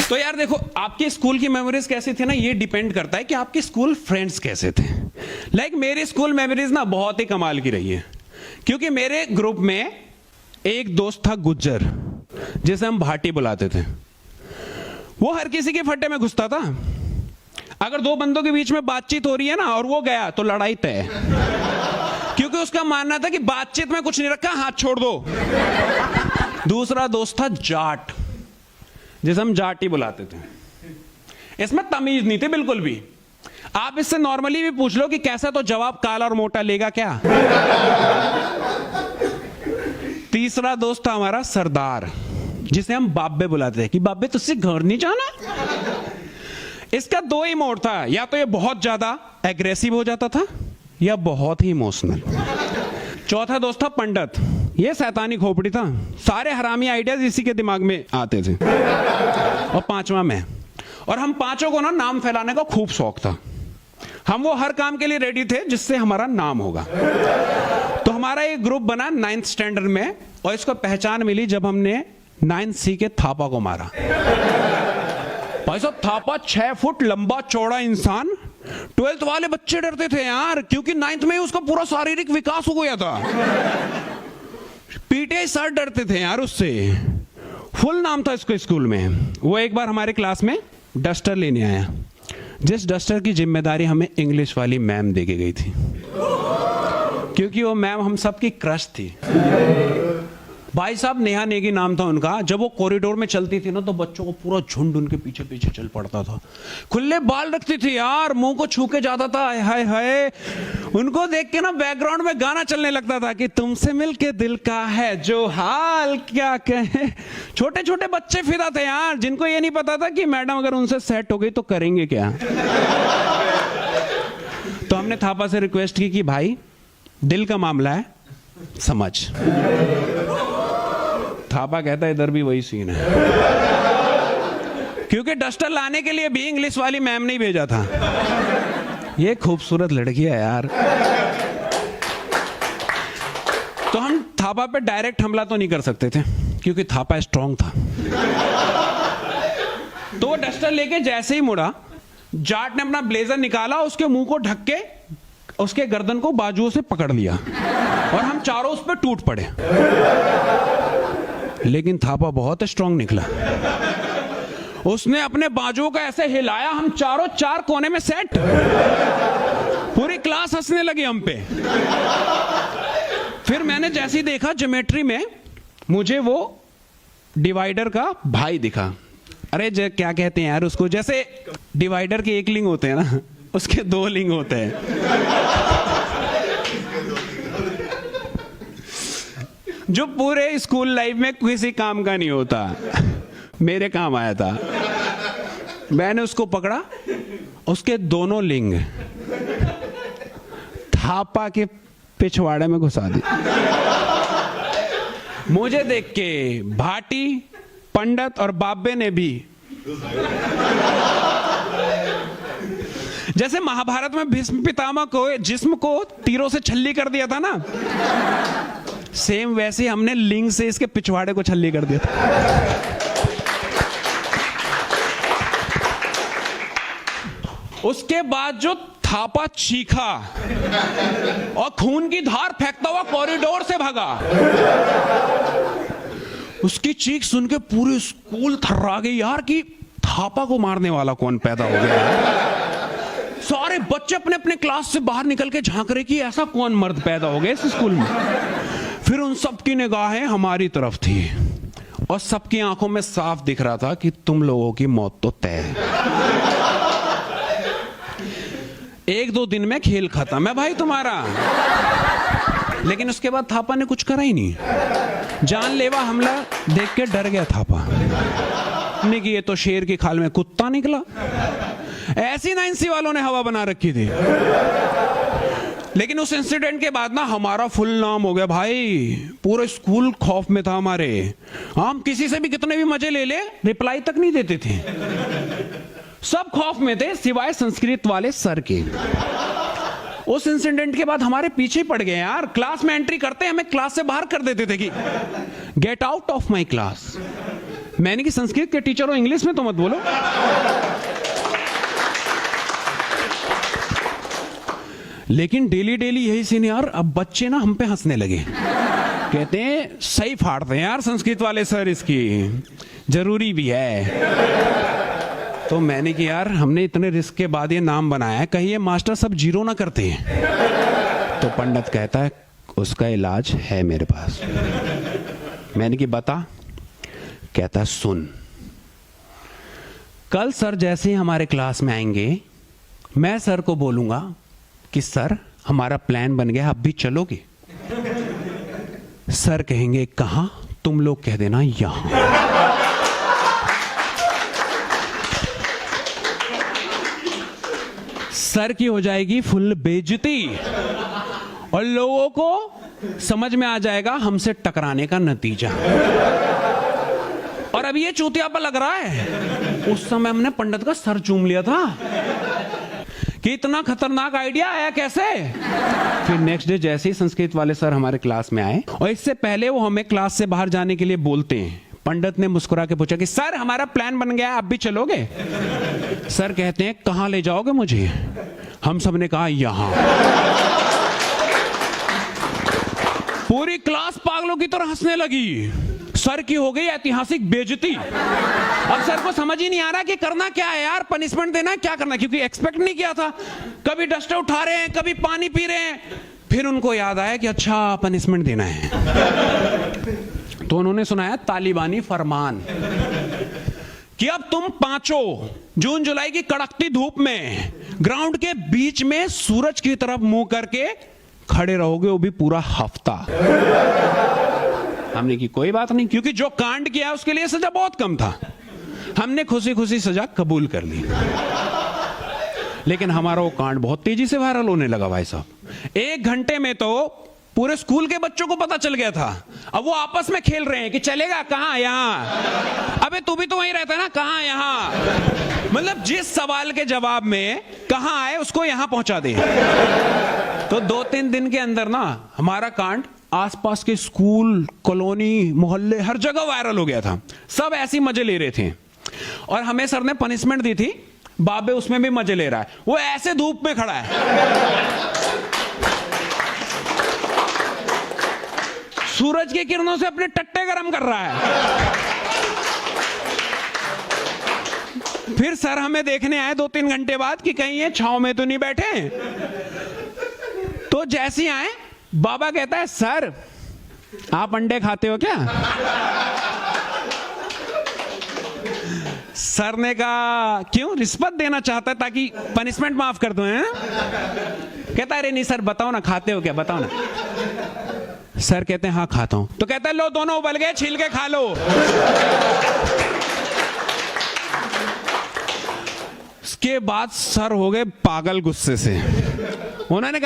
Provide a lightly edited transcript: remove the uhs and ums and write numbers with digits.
तो यार देखो, आपके स्कूल की मेमोरीज कैसी थी ना, ये डिपेंड करता है कि आपके स्कूल फ्रेंड्स कैसे थे। मेरी स्कूल मेमोरीज ना बहुत ही कमाल की रही है, क्योंकि मेरे ग्रुप में एक दोस्त था गुज्जर, जिसे हम भाटी बुलाते थे। वो हर किसी के फट्टे में घुसता था। अगर दो बंदों के बीच में बातचीत हो रही है ना और वो गया तो लड़ाई तय, क्योंकि उसका मानना था कि बातचीत में कुछ नहीं रखा, हाथ छोड़ दो। दूसरा दोस्त था जाट, जिसे हम जाटी बुलाते थे। इसमें तमीज नहीं थी बिल्कुल भी। आप इससे नॉर्मली भी पूछ लो कि कैसा, तो जवाब काला और मोटा लेगा क्या। तीसरा दोस्त था हमारा सरदार, जिसे हम बाबे बुलाते थे कि बाबे तुझसे घर नहीं जाना। इसका दो ही मोड था, या तो ये बहुत ज्यादा एग्रेसिव हो जाता था या बहुत ही इमोशनल। चौथा दोस्त था पंडित, ये शैतानी खोपड़ी था, सारे हरामी आइडियाज इसी के दिमाग में आते थे। और पांचवा मैं, और हम पांचों को ना नाम फैलाने का खूब शौक था। हम वो हर काम के लिए रेडी थे जिससे हमारा नाम होगा। तो हमारा एक ग्रुप बना 9th स्टैंडर्ड में, और इसको पहचान मिली जब हमने 9C के थापा को मारा। भाई साहब, थापा 6 फुट लंबा चौड़ा इंसान। 12th वाले बच्चे डरते थे यार, क्योंकि 9th में ही उसका पूरा शारीरिक विकास हो गया था। पीटे सर डरते थे यार उससे। फुल नाम था इसको स्कूल में। वो एक बार हमारे क्लास में डस्टर लेने आया, जिस डस्टर की जिम्मेदारी हमें इंग्लिश वाली मैम दे के गई थी, क्योंकि वो मैम हम सबकी क्रश थी। भाई साहब, नेहा नेगी नाम था उनका। जब वो कॉरिडोर में चलती थी ना, तो बच्चों को पूरा झुंड उनके पीछे पीछे चल पड़ता था। खुले बाल रखती थी यार, मुंह को छू के जाता था। हाय हाय, उनको देख के ना बैकग्राउंड में गाना चलने लगता था कि तुमसे मिलके दिल का है जो हाल, क्या कहे। छोटे छोटे बच्चे फिदा थे यार, जिनको ये नहीं पता था कि मैडम अगर उनसे सेट हो गई तो करेंगे क्या। तो हमने थापा से रिक्वेस्ट की कि भाई, दिल का मामला है, समझ। थापा कहता है इधर भी वही सीन है, क्योंकि डस्टर लाने के लिए भी इंग्लिश वाली मैम ने भेजा था। ये खूबसूरत लड़की है यार। तो हम थापा पे डायरेक्ट हमला तो नहीं कर सकते थे, क्योंकि थापा स्ट्रांग था। तो वो डस्टर लेके जैसे ही मुड़ा, जाट ने अपना ब्लेजर निकाला, उसके मुंह को ढक के उसके गर्दन को बाजुओं से पकड़ लिया, और हम चारों उस पर टूट पड़े। लेकिन थापा बहुत स्ट्रांग निकला। उसने अपने बाजुओं का ऐसे हिलाया, हम चारों 4 कोने में सेट। पूरी क्लास हंसने लगी हम पे। फिर मैंने जैसे ही देखा, ज्योमेट्री में मुझे वो डिवाइडर का भाई दिखा। अरे क्या कहते हैं यार उसको, जैसे डिवाइडर के 1 लिंग होते हैं ना, उसके 2 लिंग होते हैं। जो पूरे स्कूल लाइफ में किसी काम का नहीं होता, मेरे काम आया था। मैंने उसको पकड़ा, उसके दोनों लिंग थापा के पिछवाड़े में घुसा दी। मुझे देख के भाटी, पंडित और बाबे ने भी, जैसे महाभारत में भीष्म पितामह को जिस्म को तीरों से छल्ली कर दिया था ना, सेम वैसे हमने लिंग से इसके पिछवाड़े को छल्ली कर दिया था। उसके बाद जो थापा चीखा और खून की धार फेंकता हुआ कॉरिडोर से भागा, उसकी चीख सुन के पूरी स्कूल थर्रा गई यार कि थापा को मारने वाला कौन पैदा हो गया। सारे बच्चे अपने अपने क्लास से बाहर निकल के झांक रहे कि ऐसा कौन मर्द पैदा हो गया इस स्कूल में। फिर उन सबकी निगाहें हमारी तरफ थी, और सबकी आंखों में साफ दिख रहा था कि तुम लोगों की मौत तो तय है। 1-2 दिन में खेल खत्म है भाई तुम्हारा। लेकिन उसके बाद थापा ने कुछ करा ही नहीं। जानलेवा हमला देख के डर गया थापा, ने कि ये तो शेर की खाल में कुत्ता निकला। ऐसी 9C वालों ने हवा बना रखी थी। लेकिन उस इंसिडेंट के बाद ना हमारा फुल नाम हो गया भाई। पूरे स्कूल खौफ में था हमारे। हम किसी से भी कितने भी मजे ले ले, रिप्लाई तक नहीं देते थे। सब खौफ में थे सिवाय संस्कृत वाले सर के। उस इंसिडेंट के बाद हमारे पीछे पड़ गए यार। क्लास में एंट्री करते हमें क्लास से बाहर कर देते थे कि get out of my class. मैंने कि संस्कृत के टीचर हो, इंग्लिश में तो मत बोलो। लेकिन डेली डेली यही सीन यार। अब बच्चे ना हम पे हंसने लगे, कहते हैं सही फाड़ते हैं यार संस्कृत वाले सर, इसकी जरूरी भी है। तो मैंने कि यार हमने इतने रिस्क के बाद ये नाम बनाया है, कहीं ये मास्टर सब जीरो ना करते हैं। तो पंडित कहता है उसका इलाज है मेरे पास। मैंने कि बता। कहता है सुन, कल सर जैसे ही हमारे क्लास में आएंगे, मैं सर को बोलूंगा कि सर हमारा प्लान बन गया, आप भी चलोगे? सर कहेंगे कहां? तुम लोग कह देना यहां। सर की हो जाएगी फुल बेइज्जती और लोगों को समझ में आ जाएगा हमसे टकराने का नतीजा। और अब ये चूतियापा लग रहा है, उस समय हमने पंडित का सर चूम लिया था कि इतना खतरनाक आइडिया आया कैसे। फिर नेक्स्ट डे जैसे ही संस्कृत वाले सर हमारे क्लास में आए, और इससे पहले वो हमें क्लास से बाहर जाने के लिए बोलते हैं, पंडित ने मुस्कुरा के पूछा कि सर हमारा प्लान बन गया, आप भी चलोगे? सर कहते हैं कहां ले जाओगे मुझे? हम सब ने कहा यहां। पूरी क्लास पागलों की तरह हंसने लगी। सर की हो गई ऐतिहासिक बेइज्जती। अब सर को समझ ही नहीं आ रहा कि करना क्या है यार, पनिशमेंट देना है क्या करना है, क्योंकि एक्सपेक्ट नहीं किया था। कभी डस्टर उठा रहे हैं, कभी पानी पी रहे हैं। फिर उनको याद आया कि अच्छा पनिशमेंट देना है। तो उन्होंने सुनाया तालिबानी फरमान कि अब तुम पांचों जून जुलाई की कड़कती धूप में ग्राउंड के बीच में सूरज की तरफ मुंह करके खड़े रहोगे, वो भी पूरा हफ्ता। हमने की कोई बात नहीं, क्योंकि जो कांड किया उसके लिए सजा बहुत कम था। हमने खुशी खुशी सजा कबूल कर ली। लेकिन हमारा वो कांड बहुत तेजी से वायरल होने लगा भाई साहब। 1 घंटे में तो पूरे स्कूल के बच्चों को पता चल गया था। अब वो आपस में खेल रहे हैं कि चलेगा कहां? यहां। अबे तू भी तो वहीं रहता है ना, कहां? यहां। मतलब जिस सवाल के जवाब में कहां आए उसको यहां पहुंचा दे। तो 2-3 दिन के अंदर ना हमारा कांड आसपास के स्कूल, कॉलोनी, मोहल्ले, हर जगह वायरल हो गया था। सब ऐसी मजे ले रहे थे। और हमें सर ने पनिशमेंट दी थी, बाबे उसमें भी मजे ले रहा है। वो ऐसे धूप में खड़ा है, सूरज की किरणों से अपने टट्टे गरम कर रहा है। फिर सर हमें देखने आए 2-3 घंटे बाद कि कहीं ये छांव में तो नहीं बैठे। तो जैसे ही आए, बाबा कहता है सर आप अंडे खाते हो क्या? सर ने कहा क्यों, रिश्वत देना चाहता है ताकि पनिशमेंट माफ कर दो? हैं? कहता है अरे नहीं सर, बताओ ना खाते हो क्या, बताओ ना। सर कहते हैं हाँ खाता हूं। तो कहता है लो दोनों उबल गए, छील के खा लो। उसके बाद सर हो गए पागल गुस्से से। उन्होंने